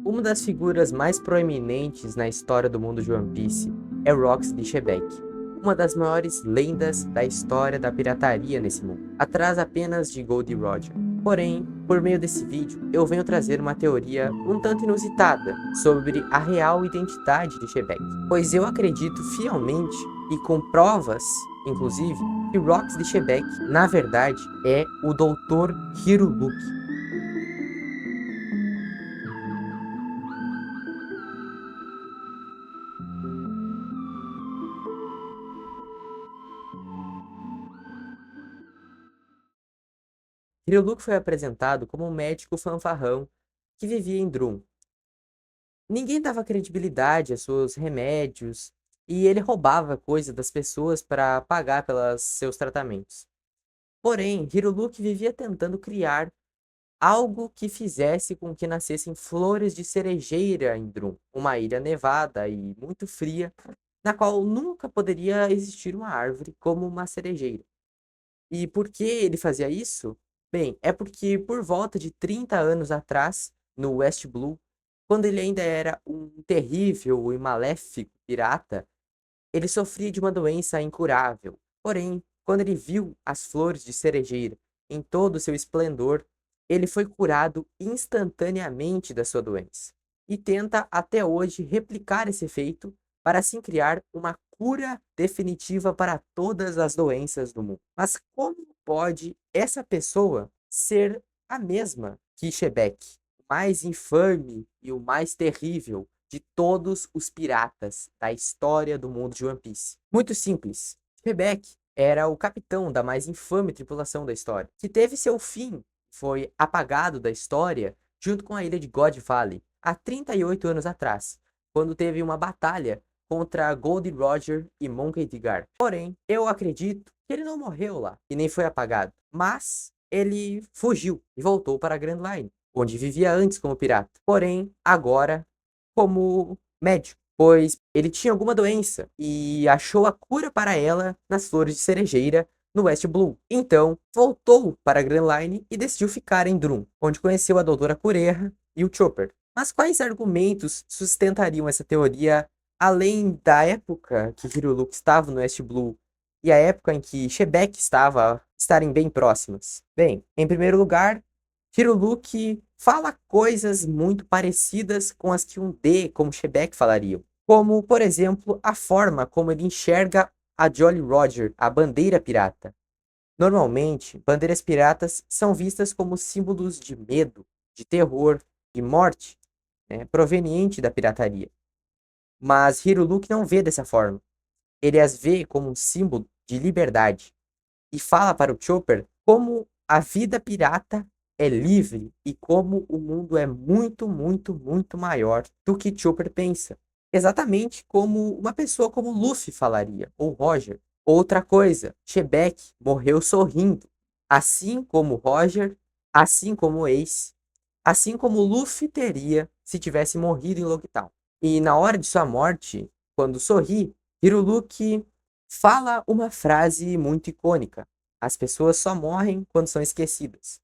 Uma das figuras mais proeminentes na história do mundo de One Piece é Rox de Shebeck, uma das maiores lendas da história da pirataria nesse mundo, atrás apenas de Gold Roger. Porém, por meio desse vídeo, eu venho trazer uma teoria um tanto inusitada sobre a real identidade de Shebeck, pois eu acredito fielmente e com provas, inclusive, que Rox de Shebeck, na verdade, é o Dr. Hiruluki. Hiruluki foi apresentado como um médico fanfarrão que vivia em Drum. Ninguém dava credibilidade a seus remédios e ele roubava coisas das pessoas para pagar pelos seus tratamentos. Porém, Hiruluki vivia tentando criar algo que fizesse com que nascessem flores de cerejeira em Drum, uma ilha nevada e muito fria, na qual nunca poderia existir uma árvore como uma cerejeira. E por que ele fazia isso? Bem, é porque por volta de 30 anos atrás, no West Blue, quando ele ainda era um terrível e maléfico pirata, ele sofria de uma doença incurável. Porém, quando ele viu as flores de cerejeira em todo o seu esplendor, ele foi curado instantaneamente da sua doença. E tenta até hoje replicar esse efeito para assim criar uma cura definitiva para todas as doenças do mundo. Mas como pode essa pessoa ser a mesma que Shebeck, o mais infame e o mais terrível de todos os piratas da história do mundo de One Piece? Muito simples. Shebeck era o capitão da mais infame tripulação da história, que teve seu fim, foi apagado da história junto com a ilha de God Valley, há 38 anos atrás, quando teve uma batalha contra Gold Roger e Monkey D. Garp. Porém, eu acredito que ele não morreu lá e nem foi apagado, mas ele fugiu e voltou para a Grand Line, onde vivia antes como pirata. Porém, agora como médico, pois ele tinha alguma doença e achou a cura para ela nas flores de cerejeira no West Blue. Então, voltou para a Grand Line e decidiu ficar em Drum, onde conheceu a Doutora Kureha e o Chopper. Mas quais argumentos sustentariam essa teoria além da época que Hiruluki estava no West Blue e a época em que Shebeck estava estarem bem próximas? Bem, em primeiro lugar, Hiruluki fala coisas muito parecidas com as que um D como Shebeck falariam. Como, por exemplo, a forma como ele enxerga a Jolly Roger, a bandeira pirata. Normalmente, bandeiras piratas são vistas como símbolos de medo, de terror, de morte, proveniente da pirataria. Mas Hiruluki não vê dessa forma. Ele as vê como um símbolo de liberdade. E fala para o Chopper como a vida pirata é livre e como o mundo é muito, muito, muito maior do que Chopper pensa. Exatamente como uma pessoa como Luffy falaria, ou Roger. Outra coisa, Shebeck morreu sorrindo, assim como Roger, assim como Ace, assim como Luffy teria se tivesse morrido em Loguetown. E na hora de sua morte, quando sorri, Hiruluki fala uma frase muito icônica: as pessoas só morrem quando são esquecidas.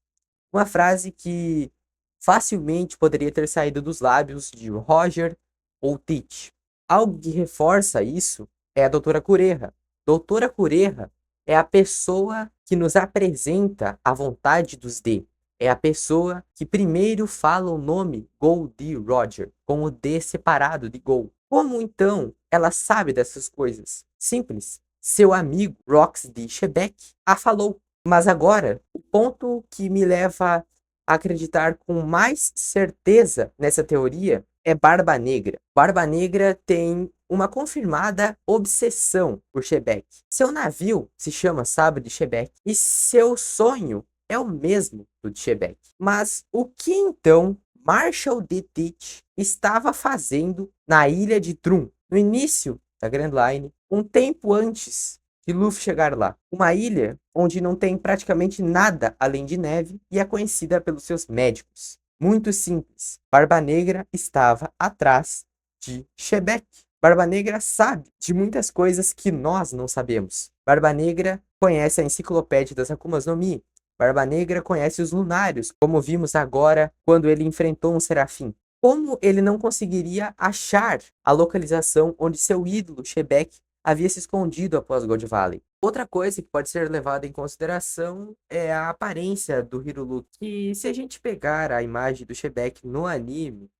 Uma frase que facilmente poderia ter saído dos lábios de Roger ou Teach. Algo que reforça isso é a Doutora Kureha. Doutora Kureha é a pessoa que nos apresenta a vontade dos D. É a pessoa que primeiro fala o nome Gold Roger, com o D separado de Gold. Como então ela sabe dessas coisas? Simples. Seu amigo Rox de Shebeck a falou. Mas agora, o ponto que me leva a acreditar com mais certeza nessa teoria é Barba Negra. Barba Negra tem uma confirmada obsessão por Shebeck. Seu navio se chama Sabre de Shebeck e seu sonho é o mesmo do de Shebeck. Mas o que então Marshall D. Teach estava fazendo na ilha de Drum, no início da Grand Line, um tempo antes de Luffy chegar lá? Uma ilha onde não tem praticamente nada além de neve e é conhecida pelos seus médicos. Muito simples. Barba Negra estava atrás de Shebeck. Barba Negra sabe de muitas coisas que nós não sabemos. Barba Negra conhece a enciclopédia das Akumas no Mi. Barba Negra conhece os lunários, como vimos agora quando ele enfrentou um serafim. como ele não conseguiria achar a localização onde seu ídolo, Shebeck, havia se escondido após God Valley. Outra coisa que pode ser levada em consideração é a aparência do Hiruluki. E se a gente pegar a imagem do Shebeck no anime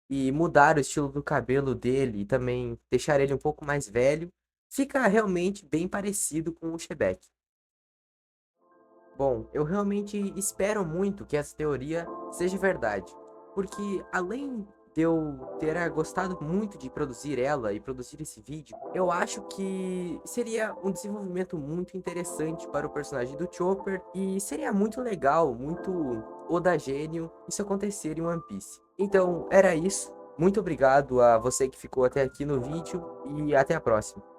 e mudar o estilo do cabelo dele e também deixar ele um pouco mais velho, fica realmente bem parecido com o Shebeck. Bom, eu realmente espero muito que essa teoria seja verdade, porque além de eu ter gostado muito de produzir ela e produzir esse vídeo, eu acho que seria um desenvolvimento muito interessante para o personagem do Chopper e seria muito legal, muito Oda gênio isso acontecer em One Piece. Então, era isso. Muito obrigado a você que ficou até aqui no vídeo e até a próxima.